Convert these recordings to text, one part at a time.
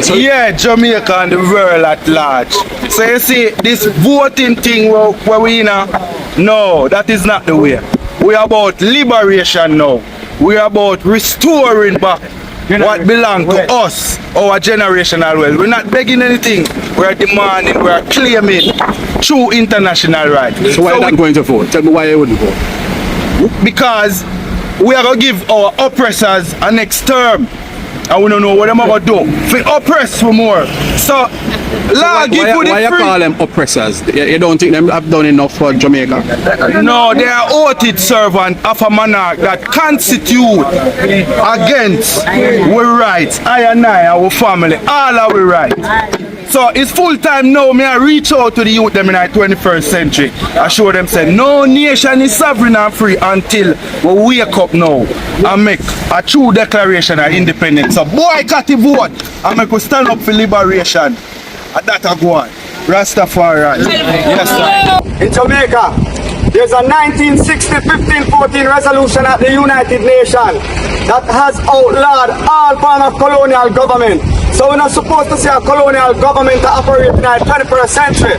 So yeah, Jamaica and the world at large. So you see, this voting thing where we in, no, that is not the way. We are about liberation now. We are about restoring back what belongs to us, our generational wealth. We're not begging anything. We are demanding, we are claiming true international rights. So why are you not going to vote? Tell me why you wouldn't vote. Because we are going to give our oppressors a next term. And we don't know what they're going to do. We oppress for more. So, why you call them oppressors? You don't think them have done enough for Jamaica? No, they are outed servant of a monarch that constitute against our rights. I and our family, all our rights. So it's full time now. Me I reach out to the youth them in the 21st century. I show them say no nation is sovereign and free until we wake up now and make a true declaration of independence. So boycott the vote and make us stand up for liberation. And that a go on. Rastafarian. Yes, sir. In Jamaica, there's a 1960-15-14 resolution at the United Nations that has outlawed all form of colonial government. So we're not supposed to see a colonial government to operate in the 21st century.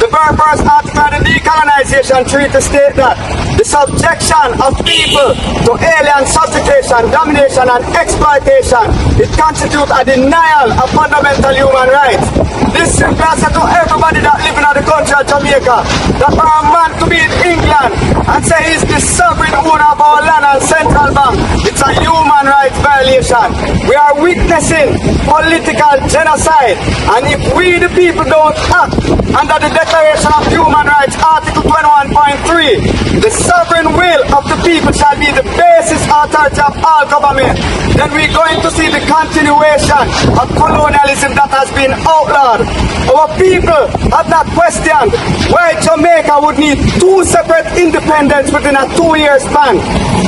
The very first article of the Decolonization Treaty states that the subjection of people to alien subjugation, domination and exploitation, it constitutes a denial of fundamental human rights. This simply says to everybody that live in the country of Jamaica that for a man to be in England and say he's the sovereign owner of our land and central bank, it's a human rights violation. We are witnessing political genocide, and if we the people don't act under the Declaration of Human Rights, Article 21.3, the sovereign will of the people shall be the basis authority of all government, then we're going to see the continuation of colonialism that has been outlawed. Our people have not questioned why Jamaica would need two separate independence within a 2-year span.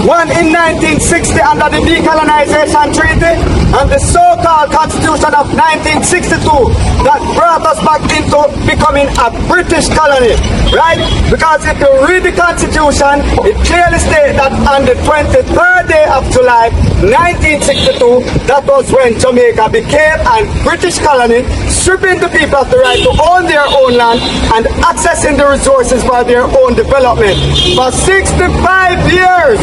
One in 1960 under the Decolonization Treaty and the so-called Constitution of 1962 that brought us back into becoming a British colony, right? Because if you read the Constitution, it clearly states that on the 23rd day of July 1962, that was when Jamaica became a British colony, stripping the people of the right to own their own land and accessing the resources for their own development. For 65 years,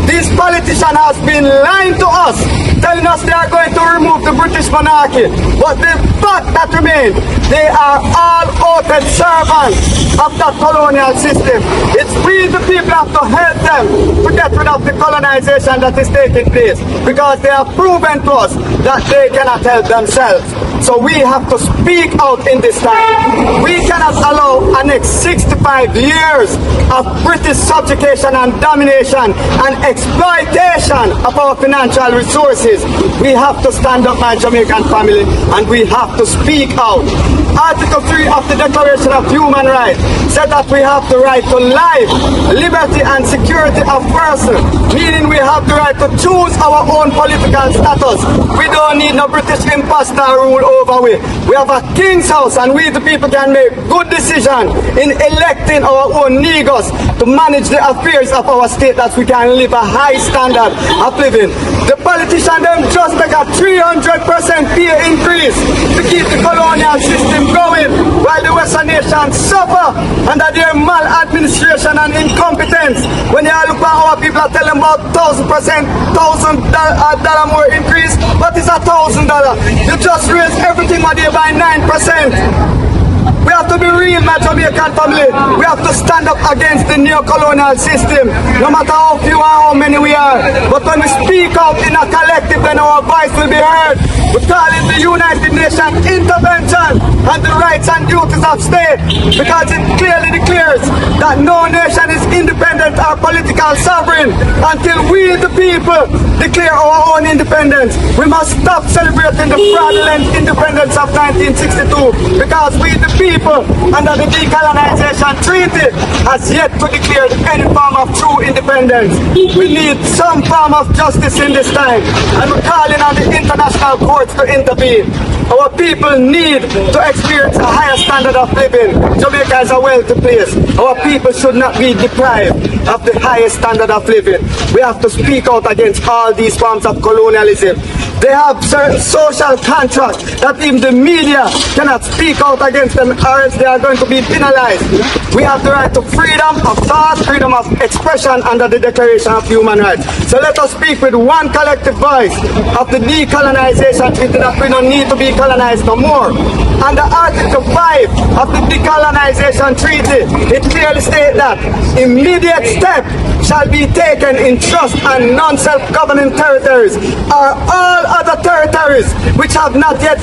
this politician has been lying to us, telling us they are going to remove the British monarchy. But the fact that remains, they are all outed servants of that colonial system. It's we the people have to help them to get rid of the colonization that is taking place, because they have proven to us that they cannot help themselves. So we have to speak out in this time. We cannot allow a next 65 years of British subjugation and domination and exploitation of our financial resources. We have to stand up, my Jamaican family, and we have to speak out. Article 3 of the Declaration of Human Rights said that we have the right to life, liberty and security of person, meaning we have the right to choose our own political status. We don't need no British imposter rule over we. We have a king's house, and we the people can make good decision in electing our own negos to manage the affairs of our state, that we can live a high standard of living. The politicians them just make a 300% pay increase to keep the colonial system going, while the Western nations suffer under their maladministration and incompetence. When you look at our people, are telling about 1,000%, $1,000 more increase. What is $1,000? You just raise everything a day by 9%. We have to be real, my Jamaican family. We have to stand up against the neo-colonial system, no matter how few or how many we are. But when we speak out in a collective, then our voice will be heard. We call it the United Nations intervention on the rights and duties of state, because it clearly declares that no nation is independent or political sovereign until we, the people, declare our own independence. We must stop celebrating the fraudulent independence of 1962, because we, the people, under the Decolonization Treaty, has yet to declare any form of true independence. We need some form of justice in this time, and we're calling on the international courts to intervene. Our people need to experience a higher standard of living. Jamaica is a wealthy place. Our people should not be deprived of the highest standard of living. We have to speak out against all these forms of colonialism. They have certain social contracts that even the media cannot speak out against them, or else they are going to be penalized. We have the right to freedom of thought, freedom of expression under the Declaration of Human Rights. So let us speak with one collective voice of the decolonization treaty, that we don't need to be colonized no more. Under Article 5 of the decolonization treaty, it clearly states that immediate steps shall be taken in trust and non-self-governing territories or all other territories which have not yet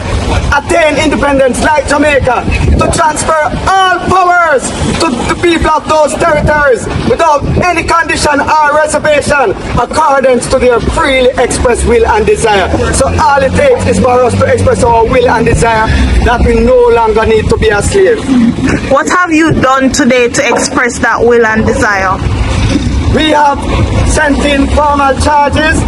attained independence, like Jamaica, to transfer all powers to the people of those territories without any condition or reservation, according to their freely expressed will and desire. So all it takes is for us to express our will and desire that we no longer need to be a slave. What have you done today to express that will and desire? We have sent in formal charges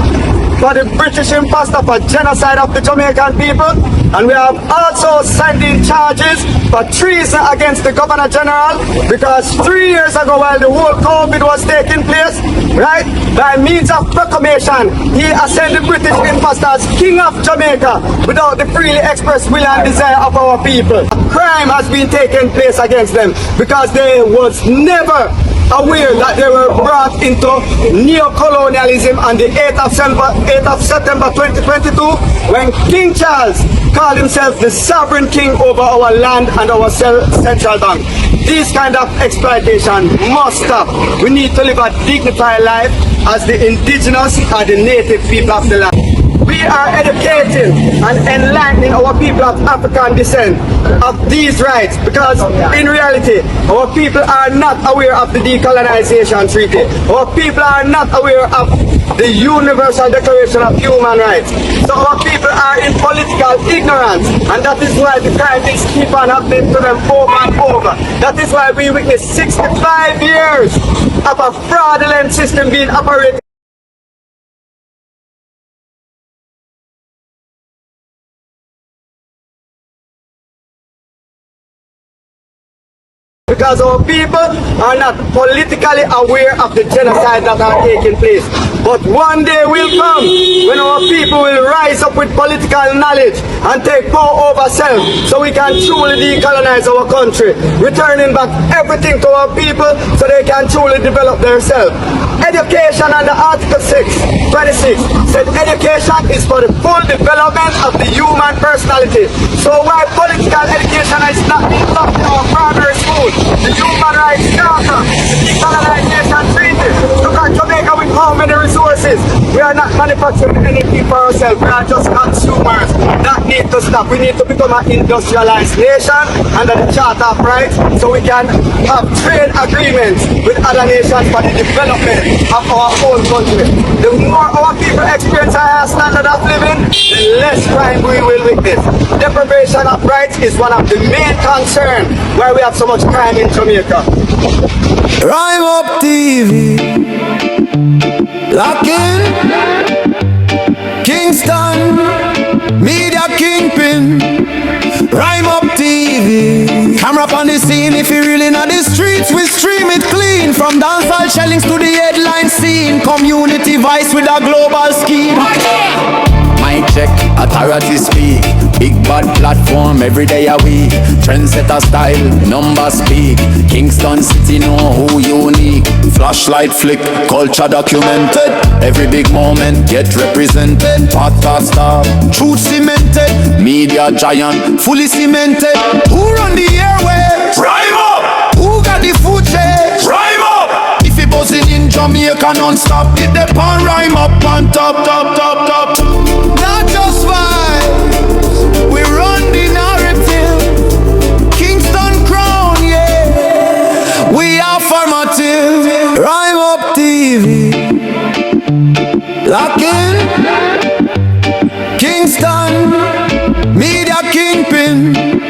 for the British impostor for genocide of the Jamaican people, and we have also sent in charges for treason against the Governor General, because 3 years ago, while the whole COVID was taking place, right, by means of proclamation, he ascended British impostor as King of Jamaica without the freely expressed will and desire of our people. A crime has been taking place against them because they was never aware that they were brought into neo-colonialism on the 8th of September 2022, when King Charles called himself the sovereign king over our land and our central bank. This kind of exploitation must stop. We need to live a dignified life as the indigenous or the native people of the land. We are educating and enlightening our people of African descent of these rights, because in reality our people are not aware of the decolonization treaty. Our people are not aware of the Universal Declaration of Human Rights. So our people are in political ignorance, and that is why the crimes keep on happening to them over and over. That is why we witness 65 years of a fraudulent system being operated. Because our people are not politically aware of the genocide that are taking place. But one day will come when our people will rise up with political knowledge and take power over self, so we can truly decolonize our country, returning back everything to our people so they can truly develop themselves. Education under Article 26 said education is for the full development of the human personality. So why political education is not being taught in our primary school? The Human Rights Charter, the Decolonization Treaty. Look at Jamaica with how many resources. We are not manufacturing anything for ourselves. We are just consumers. That need to stop. We need to become an industrialized nation under the Charter of Rights, so we can have trade agreements with other nations for the development of our own country. The more our people experience a higher standard of living, the less crime we will witness. Deprivation of rights is one of the main concerns why we have so much crime in Jamaica. Rhyme Up TV, lock in, Kingston, Media Kingpin. Rhyme Up TV, camera up on the scene. If you really know the streets, we stream it clean. From dancehall shellings to the headline scene. Community voice with a global scheme. Mic check, authority speak. Big bad platform every day a week. Trendsetter style, numbers speak. Kingston City know who unique. Flashlight flick, culture documented. Every big moment get represented. Podcast star, truth cemented. Media giant, fully cemented. Who run the airwaves? Rhyme Up! Who got the food chain? Rhyme Up! If it buzzing in Jamaica non-stop, it the pan Rhyme Up on top, top, top, top. Not just vibes, we run the narrative. Kingston crown, yeah. We are formative. Rhyme Up TV, lock in, Kingston, Media Kingpin.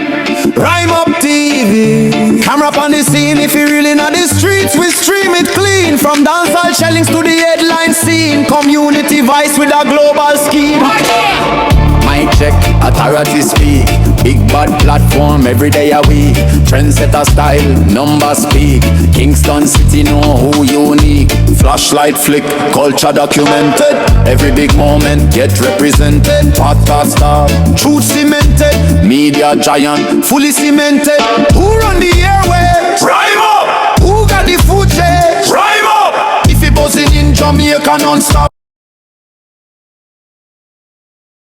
Rhyme Up TV, camera up on the scene. If you really know the streets, we stream it clean. From dancehall shellings to the headline scene. Community voice with a global scheme. mic check, authority speak. Big bad platform every day a week. Trendsetter style, numbers speak. Kingston City know who unique. Flashlight flick, culture documented. Every big moment get represented. Podcast star, truth cemented. Media giant, fully cemented. Who run the airways? Rhyme up! Who got the food chain? Rhyme up! If it buzzing in Jamaica non-stop.